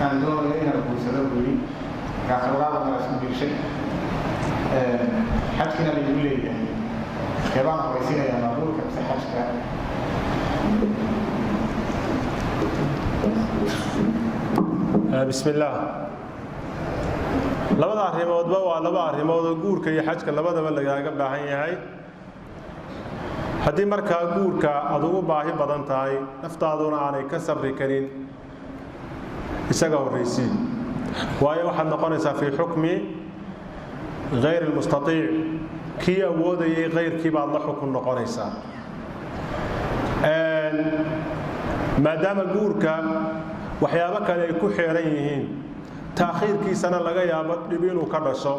waxaan doonayaa inaan guursado weli gaafalaada ma isku biirshay xajkina lagu leeyahay keebaan horaysiinayaa maabuurka mise xajka بسم الله labada arrimoodba waa laba arrimood oo guurka iyo xajka labadaba lagaaga baahan yahay haddii markaa guurka aad ugu baahi badan tahay naftaaduna aanay ka sabri karin isaga horraysiin waayo waxaad noqonaysaa fii xukmi غayr almustatiic kii awoodayay kayrkii baad la xukun noqonaysaa maadaama guurka waxyaabo kale ay ku xeeran yihiin taakhiirkiisana laga yaabo dhib inuu ka dhasho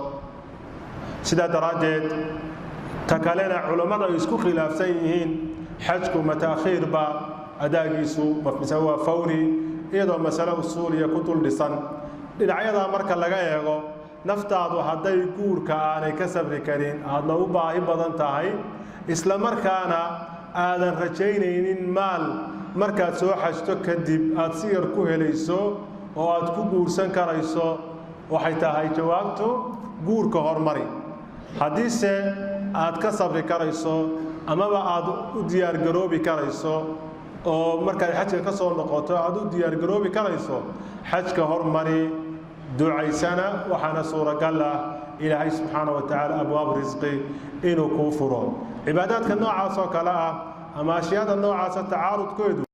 sidaa daraaddeed ta kalena culammada ay isku khilaafsan yihiin xajku ma taakhiir ba adaagiisu mise waa fawri iyadoo masale usuuliya ku dul dhisan dhinacyadaa marka laga eego naftaadu hadday guurka aanay ka sabri karin aadna u baahi badan tahay isla markaana aadan rajaynaynin maal markaad soo xajto kadib aad si yar ku helayso oo aad ku guursan karayso waxay tahay jawaabtu guurka hormari haddiise aad ka sabri karayso amaba aad u diyaargaroobi karayso oo markaad xajka ka soo noqoto aad u diyaargaroobi karayso xajka hormari ducaysana waxaana suuragal ah ilaahay subxaanahu wa tacaala abwaab risqi inuu kuu furo cibaadaadka noocaas oo kale ah ama ashyaada noocaasa tacaarudkoodu